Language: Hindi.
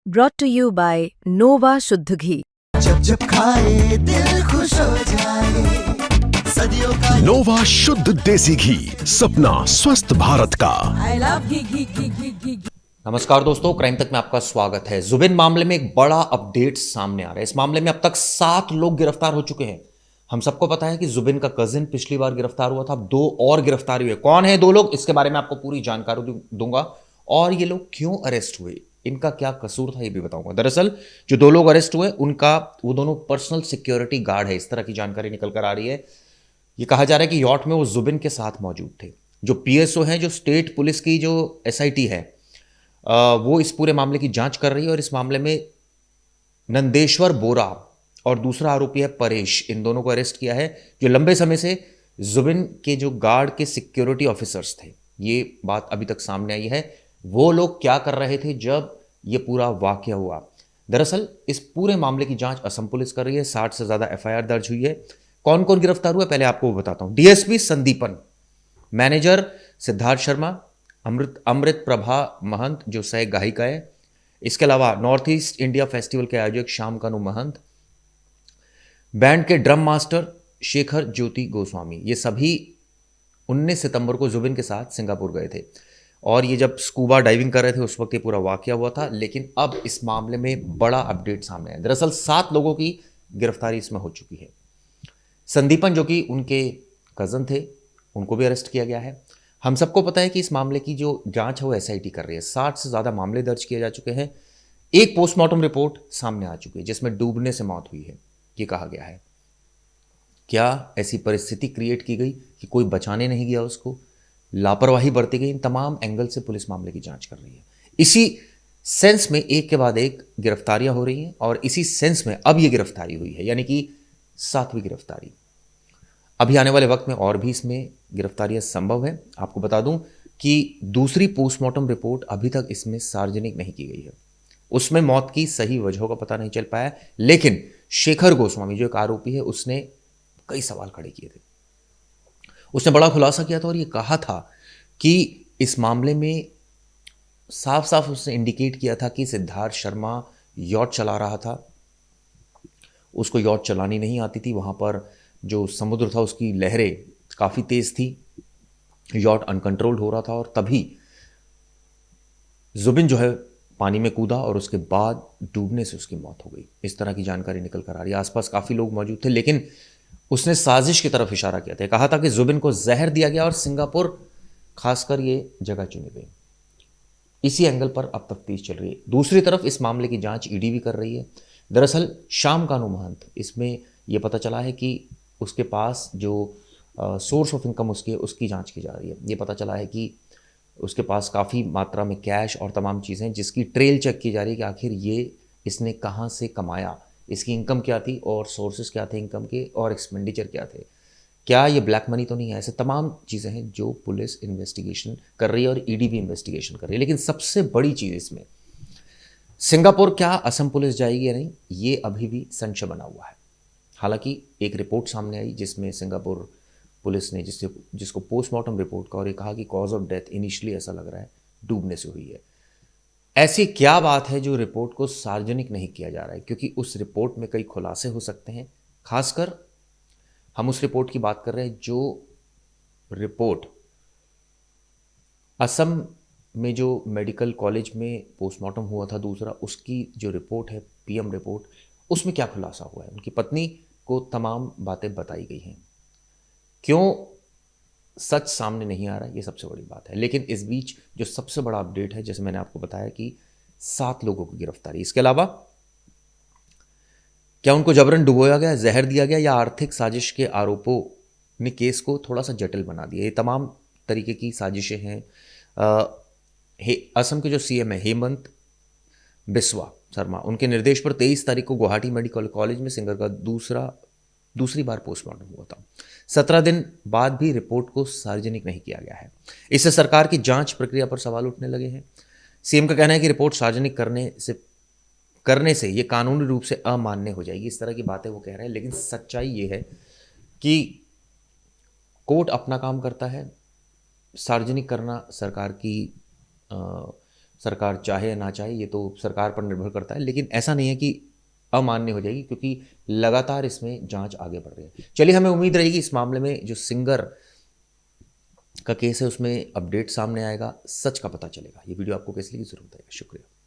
brought to you by Nova शुद्ध घी। जब जब खाए दिल खुश हो जाए, सदियों का नोवा शुद्ध देसी घी, सपना स्वस्थ भारत का। I love घी। नमस्कार दोस्तों, क्राइम तक में आपका स्वागत है। जुबिन मामले में एक बड़ा अपडेट सामने आ रहा है। इस मामले में अब तक 7 लोग गिरफ्तार हो चुके हैं। हम सबको पता है कि जुबिन का कजिन पिछली बार गिरफ्तार हुआ था, अब 2 और गिरफ्तार हुए। कौन है 2 लोग, इसके बारे में आपको पूरी जानकारी दूंगा और ये लोग क्यों अरेस्ट हुए, इनका क्या कसूर था, ये भी बताऊंगा। दरअसल जो 2 लोग अरेस्ट हुए वो दोनों पर्सनल सिक्योरिटी गार्ड है, इस तरह की जानकारी निकल कर आ रही है। ये कहा जा रहा है कि यॉट में वो जुबिन के साथ मौजूद थे। जो पीएसओ है, जो स्टेट पुलिस की जो एसआईटी है, वो इस पूरे मामले की जांच कर रही है और इस मामले में नंदेश्वर बोरा और दूसरा आरोपी है परेश, इन दोनों को अरेस्ट किया है, जो लंबे समय से जुबिन के जो गार्ड के सिक्योरिटी ऑफिसर्स थे। ये बात अभी तक सामने आई है, वो लोग क्या कर रहे थे जब ये पूरा वाकया हुआ। दरअसल इस पूरे मामले की जांच असम पुलिस कर रही है। 60 से ज्यादा एफआईआर दर्ज हुई है। कौन कौन गिरफ्तार हुआ पहले आपको बताता हूं। डीएसपी संदीपन, मैनेजर सिद्धार्थ शर्मा, अमृत प्रभा महंत जो सह गायिका है, इसके अलावा नॉर्थ ईस्ट इंडिया फेस्टिवल के आयोजक श्याम कानू महंत, बैंड के ड्रम मास्टर शेखर ज्योति गोस्वामी। ये सभी 19 सितंबर को जुबिन के साथ सिंगापुर गए थे और ये जब स्कूबा डाइविंग कर रहे थे उस वक्त ये पूरा वाकया हुआ था। लेकिन अब इस मामले में बड़ा अपडेट सामने है। दरअसल 7 लोगों की गिरफ्तारी इसमें हो चुकी है। संदीपन जो कि उनके कजन थे, उनको भी अरेस्ट किया गया है। हम सबको पता है कि इस मामले की जो जांच है वो एसआईटी कर रही है। 60 से ज़्यादा मामले दर्ज किए जा चुके हैं। एक पोस्टमार्टम रिपोर्ट सामने आ चुकी है जिसमें डूबने से मौत हुई है, ये कहा गया है। क्या ऐसी परिस्थिति क्रिएट की गई कि कोई बचाने नहीं गया उसको, लापरवाही बरती गई? इन तमाम एंगल से पुलिस मामले की जांच कर रही है। इसी सेंस में एक के बाद एक गिरफ्तारियां हो रही हैं और इसी सेंस में अब ये गिरफ्तारी हुई है, यानी कि 7वीं गिरफ्तारी। अभी आने वाले वक्त में और भी इसमें गिरफ्तारियां संभव है। आपको बता दूं कि दूसरी पोस्टमार्टम रिपोर्ट अभी तक इसमें सार्वजनिक नहीं की गई है। उसमें मौत की सही वजहों का पता नहीं चल पाया, लेकिन शेखर गोस्वामी जो एक आरोपी है, उसने कई सवाल खड़े किए थे। उसने बड़ा खुलासा किया था और ये कहा था कि इस मामले में साफ साफ उसने इंडिकेट किया था कि सिद्धार्थ शर्मा यॉट चला रहा था, उसको यॉट चलानी नहीं आती थी। वहाँ पर जो समुद्र था उसकी लहरें काफ़ी तेज़ थी, यॉट अनकंट्रोल्ड हो रहा था और तभी जुबिन जो है पानी में कूदा और उसके बाद डूबने से उसकी मौत हो गई। इस तरह की जानकारी निकल कर आ रही है। आसपास काफ़ी लोग मौजूद थे, लेकिन उसने साजिश की तरफ इशारा किया था। कहा था कि जुबिन को जहर दिया गया और सिंगापुर खासकर ये जगह चुनी गई। इसी एंगल पर अब तफ्तीश चल रही है। दूसरी तरफ इस मामले की जांच ईडी भी कर रही है। दरअसल श्याम कानू महंत, इसमें यह पता चला है कि उसके पास जो सोर्स ऑफ इनकम उसकी है, उसकी जांच की जा रही है। ये पता चला है कि उसके पास काफ़ी मात्रा में कैश और तमाम चीज़ें, जिसकी ट्रेल चेक की जा रही है कि आखिर ये इसने कहाँ से कमाया, इसकी इनकम क्या थी और सोर्सेज क्या थे इनकम के और एक्सपेंडिचर क्या थे, क्या ये ब्लैक मनी तो नहीं है। ऐसे तमाम चीज़ें हैं जो पुलिस इन्वेस्टिगेशन कर रही है और ईडी भी इन्वेस्टिगेशन कर रही है। लेकिन सबसे बड़ी चीज़ इसमें, सिंगापुर क्या असम पुलिस जाएगी या नहीं, ये अभी भी संशय बना हुआ है। हालांकि एक रिपोर्ट सामने आई जिसमें सिंगापुर पुलिस ने जिसको पोस्टमार्टम रिपोर्ट का, और ये कहा कि कॉज ऑफ डेथ इनिशियली ऐसा लग रहा है डूबने से हुई है। ऐसी क्या बात है जो रिपोर्ट को सार्वजनिक नहीं किया जा रहा है? क्योंकि उस रिपोर्ट में कई खुलासे हो सकते हैं। खासकर हम उस रिपोर्ट की बात कर रहे हैं जो रिपोर्ट असम में जो मेडिकल कॉलेज में पोस्टमार्टम हुआ था दूसरा, उसकी जो रिपोर्ट है पीएम रिपोर्ट, उसमें क्या खुलासा हुआ है। उनकी पत्नी को तमाम बातें बताई गई हैं। क्यों सच सामने नहीं आ रहा है, ये सबसे बड़ी बात है। लेकिन इस बीच जो सबसे बड़ा अपडेट है, जैसे मैंने आपको बताया कि 7 लोगों की गिरफ्तारी। इसके अलावा क्या उनको जबरन डुबोया गया, जहर दिया गया, या आर्थिक साजिश के आरोपों ने केस को थोड़ा सा जटिल बना दिया। ये तमाम तरीके की साजिशें हैं। असम के जो सीएम है हेमंत बिस्वा शर्मा, उनके निर्देश पर 23 तारीख को गुवाहाटी मेडिकल कॉलेज में सिंगर का दूसरी बार पोस्टमार्टम हुआ था। 17 दिन बाद भी रिपोर्ट को सार्वजनिक नहीं किया गया है। इससे सरकार की जांच प्रक्रिया पर सवाल उठने लगे हैं। सीएम का कहना है कि रिपोर्ट सार्वजनिक करने से ये कानूनी रूप से अमान्य हो जाएगी। इस तरह की बातें वो कह रहे हैं, लेकिन सच्चाई ये है कि कोर्ट अपना काम करता है, सार्वजनिक करना सरकार की सरकार चाहे या ना चाहे, ये तो सरकार पर निर्भर करता है, लेकिन ऐसा नहीं है कि अमान्य हो जाएगी, क्योंकि लगातार इसमें जांच आगे बढ़ रही है। चलिए, हमें उम्मीद रहेगी इस मामले में जो सिंगर का केस है उसमें अपडेट सामने आएगा, सच का पता चलेगा। ये वीडियो आपको कैसी लगी जरूर बताइएगा। शुक्रिया।